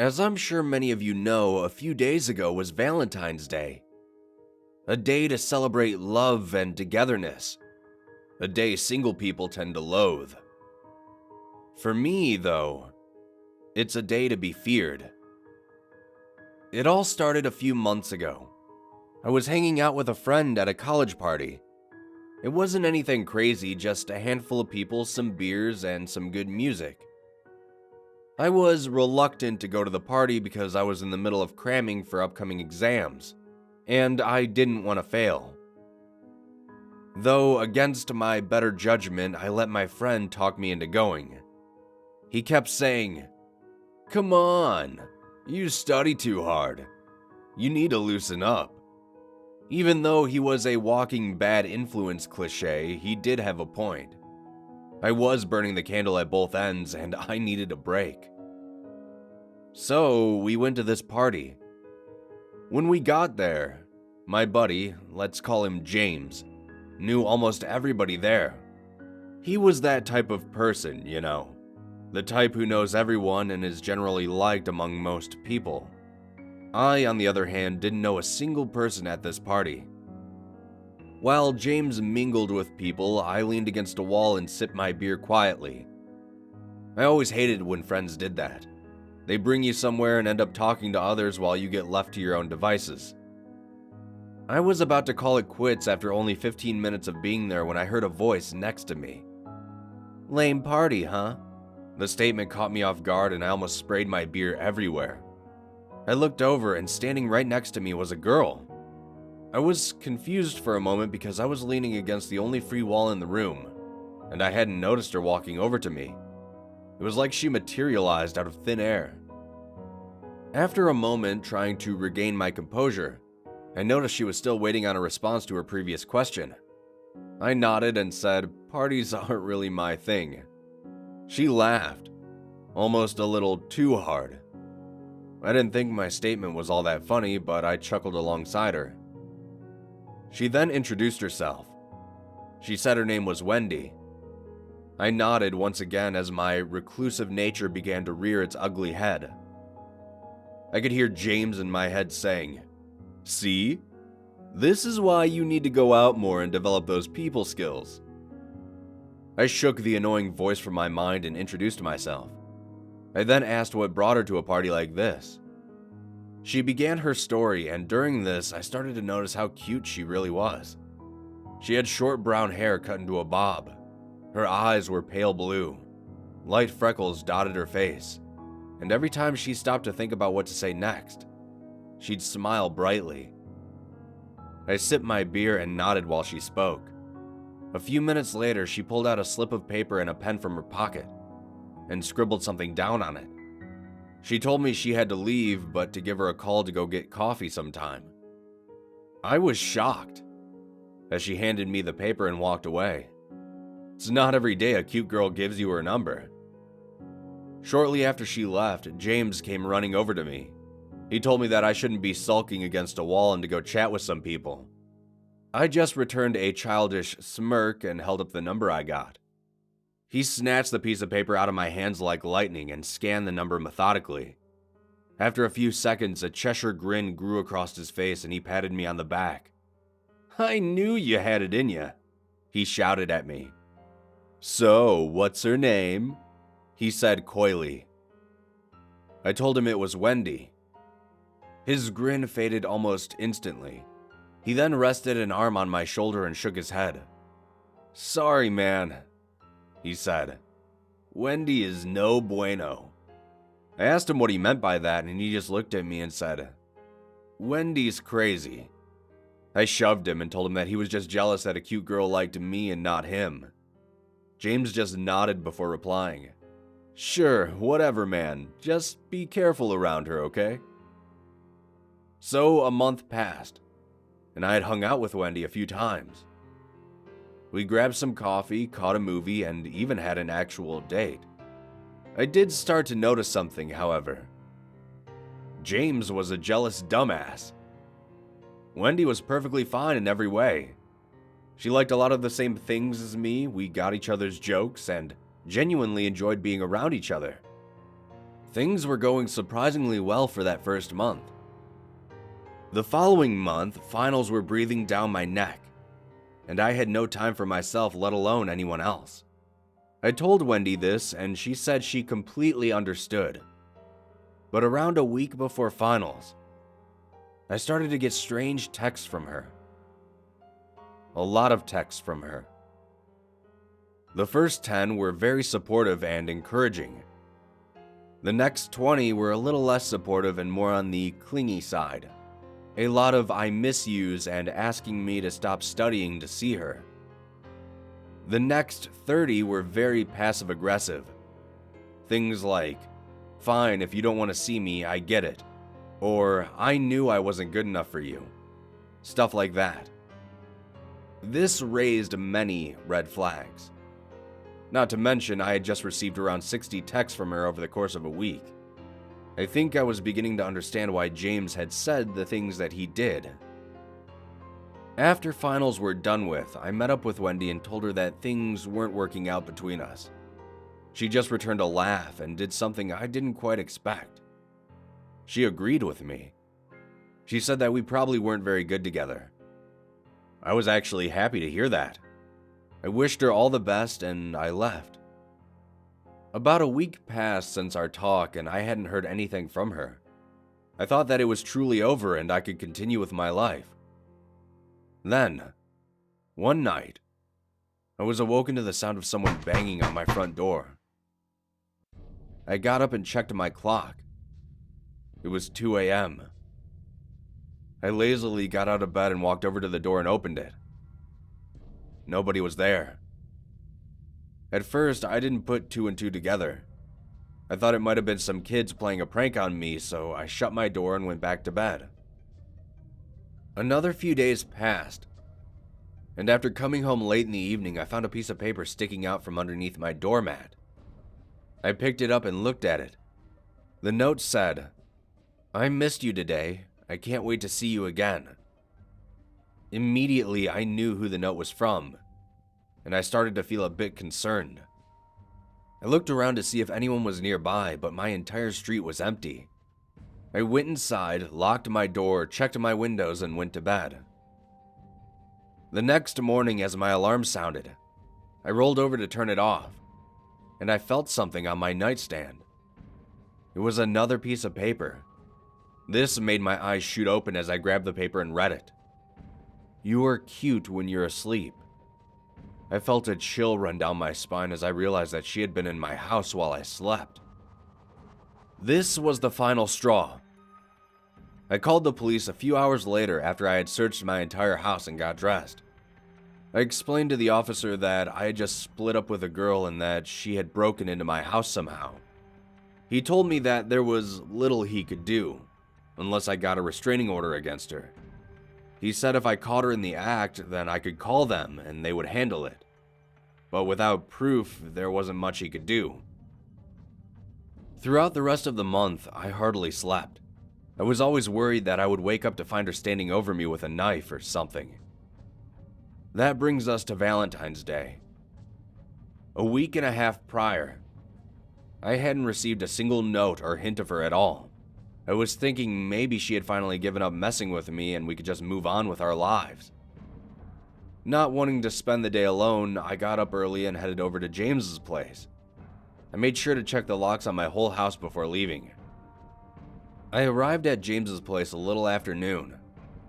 As I'm sure many of you know, a few days ago was Valentine's Day. A day to celebrate love and togetherness. A day single people tend to loathe. For me, though, it's a day to be feared. It all started a few months ago. I was hanging out with a friend at a college party. It wasn't anything crazy, just a handful of people, some beers, and some good music. I was reluctant to go to the party because I was in the middle of cramming for upcoming exams, and I didn't want to fail. Though, against my better judgment, I let my friend talk me into going. He kept saying, "Come on, you study too hard. You need to loosen up." Even though he was a walking bad influence cliche, he did have a point. I was burning the candle at both ends, and I needed a break. So, we went to this party. When we got there, my buddy, let's call him James, knew almost everybody there. He was that type of person, you know. The type who knows everyone and is generally liked among most people. I, on the other hand, didn't know a single person at this party. While James mingled with people, I leaned against a wall and sipped my beer quietly. I always hated when friends did that. They bring you somewhere and end up talking to others while you get left to your own devices. I was about to call it quits after only 15 minutes of being there when I heard a voice next to me. "Lame party, huh?" The statement caught me off guard and I almost sprayed my beer everywhere. I looked over and standing right next to me was a girl. I was confused for a moment because I was leaning against the only free wall in the room, and I hadn't noticed her walking over to me. It was like she materialized out of thin air. After a moment trying to regain my composure, I noticed she was still waiting on a response to her previous question. I nodded and said, "Parties aren't really my thing." She laughed, almost a little too hard. I didn't think my statement was all that funny, but I chuckled alongside her. She then introduced herself. She said her name was Wendy. I nodded once again as my reclusive nature began to rear its ugly head. I could hear James in my head saying, "See? This is why you need to go out more and develop those people skills." I shook the annoying voice from my mind and introduced myself. I then asked what brought her to a party like this. She began her story, and during this, I started to notice how cute she really was. She had short brown hair cut into a bob. Her eyes were pale blue. Light freckles dotted her face, and every time she stopped to think about what to say next, she'd smile brightly. I sipped my beer and nodded while she spoke. A few minutes later, she pulled out a slip of paper and a pen from her pocket and scribbled something down on it. She told me she had to leave, but to give her a call to go get coffee sometime. I was shocked as she handed me the paper and walked away. It's not every day a cute girl gives you her number. Shortly after she left, James came running over to me. He told me that I shouldn't be sulking against a wall and to go chat with some people. I just returned a childish smirk and held up the number I got. He snatched the piece of paper out of my hands like lightning and scanned the number methodically. After a few seconds, a Cheshire grin grew across his face and he patted me on the back. "I knew you had it in you," he shouted at me. "So, what's her name?" he said coyly. I told him it was Wendy. His grin faded almost instantly. He then rested an arm on my shoulder and shook his head. "Sorry, man," he said. "Wendy is no bueno." I asked him what he meant by that, and he just looked at me and said, "Wendy's crazy." I shoved him and told him that he was just jealous that a cute girl liked me and not him. James just nodded before replying. "Sure, whatever, man. Just be careful around her, okay?" So a month passed, and I had hung out with Wendy a few times. We grabbed some coffee, caught a movie, and even had an actual date. I did start to notice something, however. James was a jealous dumbass. Wendy was perfectly fine in every way. She liked a lot of the same things as me, we got each other's jokes, and genuinely enjoyed being around each other. Things were going surprisingly well for that first month. The following month, finals were breathing down my neck, and I had no time for myself, let alone anyone else. I told Wendy this, and she said she completely understood. But around a week before finals, I started to get strange texts from her. A lot of texts from her. The first 10 were very supportive and encouraging. The next 20 were a little less supportive and more on the clingy side. A lot of I miss yous and asking me to stop studying to see her. The next 30 were very passive-aggressive. Things like, "Fine, if you don't want to see me, I get it." Or, "I knew I wasn't good enough for you." Stuff like that. This raised many red flags. Not to mention, I had just received around 60 texts from her over the course of a week. I think I was beginning to understand why James had said the things that he did. After finals were done with, I met up with Wendy and told her that things weren't working out between us. She just returned a laugh and did something I didn't quite expect. She agreed with me. She said that we probably weren't very good together. I was actually happy to hear that. I wished her all the best and I left. About a week passed since our talk and I hadn't heard anything from her. I thought that it was truly over and I could continue with my life. Then, one night, I was awoken to the sound of someone banging on my front door. I got up and checked my clock. It was 2 a.m. I lazily got out of bed and walked over to the door and opened it. Nobody was there. At first, I didn't put two and two together. I thought it might have been some kids playing a prank on me, so I shut my door and went back to bed. Another few days passed, and after coming home late in the evening, I found a piece of paper sticking out from underneath my doormat. I picked it up and looked at it. The note said, "I missed you today. I can't wait to see you again." Immediately, I knew who the note was from, and I started to feel a bit concerned. I looked around to see if anyone was nearby, but my entire street was empty. I went inside, locked my door, checked my windows, and went to bed. The next morning, as my alarm sounded, I rolled over to turn it off, and I felt something on my nightstand. It was another piece of paper. This made my eyes shoot open as I grabbed the paper and read it. "You are cute when you're asleep." I felt a chill run down my spine as I realized that she had been in my house while I slept. This was the final straw. I called the police a few hours later after I had searched my entire house and got dressed. I explained to the officer that I had just split up with a girl and that she had broken into my house somehow. He told me that there was little he could do, unless I got a restraining order against her. He said if I caught her in the act, then I could call them and they would handle it. But without proof, there wasn't much he could do. Throughout the rest of the month, I hardly slept. I was always worried that I would wake up to find her standing over me with a knife or something. That brings us to Valentine's Day. A week and a half prior, I hadn't received a single note or hint of her at all. I was thinking maybe she had finally given up messing with me and we could just move on with our lives. Not wanting to spend the day alone, I got up early and headed over to James's place. I made sure to check the locks on my whole house before leaving. I arrived at James's place a little after noon,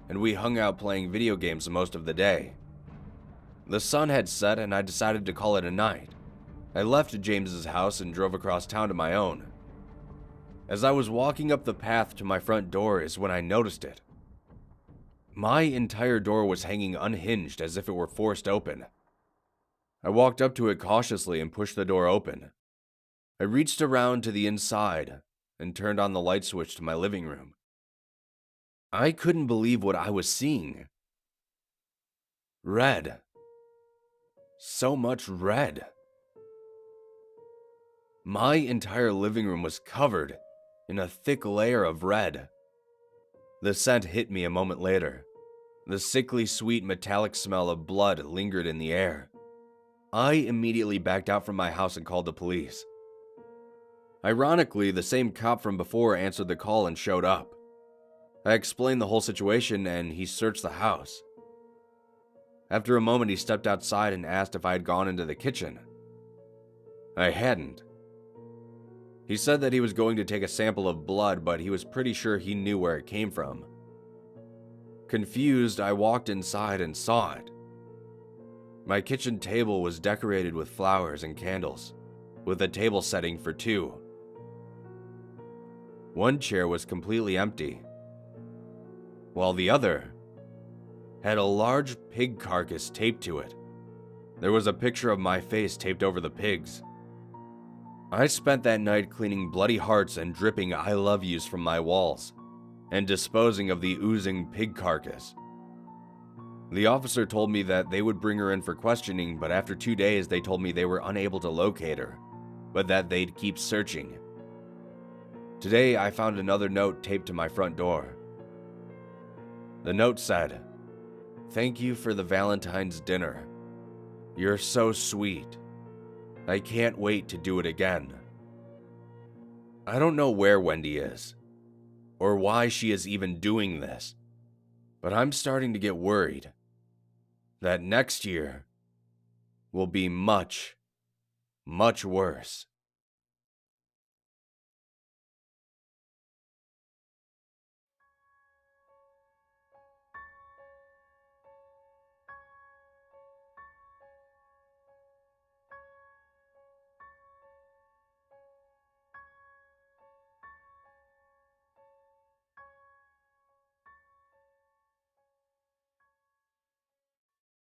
and we hung out playing video games most of the day. The sun had set and I decided to call it a night. I left James's house and drove across town to my own. As I was walking up the path to my front door is when I noticed it. My entire door was hanging unhinged as if it were forced open. I walked up to it cautiously and pushed the door open. I reached around to the inside and turned on the light switch to my living room. I couldn't believe what I was seeing. Red. So much red. My entire living room was covered in a thick layer of red. The scent hit me a moment later. The sickly sweet metallic smell of blood lingered in the air. I immediately backed out from my house and called the police. Ironically, the same cop from before answered the call and showed up. I explained the whole situation and he searched the house. After a moment, he stepped outside and asked if I had gone into the kitchen. I hadn't. He said that he was going to take a sample of blood, but he was pretty sure he knew where it came from. Confused, I walked inside and saw it. My kitchen table was decorated with flowers and candles, with a table setting for two. One chair was completely empty, while the other had a large pig carcass taped to it. There was a picture of my face taped over the pigs. I spent that night cleaning bloody hearts and dripping I love yous from my walls, and disposing of the oozing pig carcass. The officer told me that they would bring her in for questioning, but after 2 days they told me they were unable to locate her, but that they'd keep searching. Today I found another note taped to my front door. The note said, "Thank you for the Valentine's dinner. You're so sweet. I can't wait to do it again." I don't know where Wendy is, or why she is even doing this, but I'm starting to get worried that next year will be much, much worse.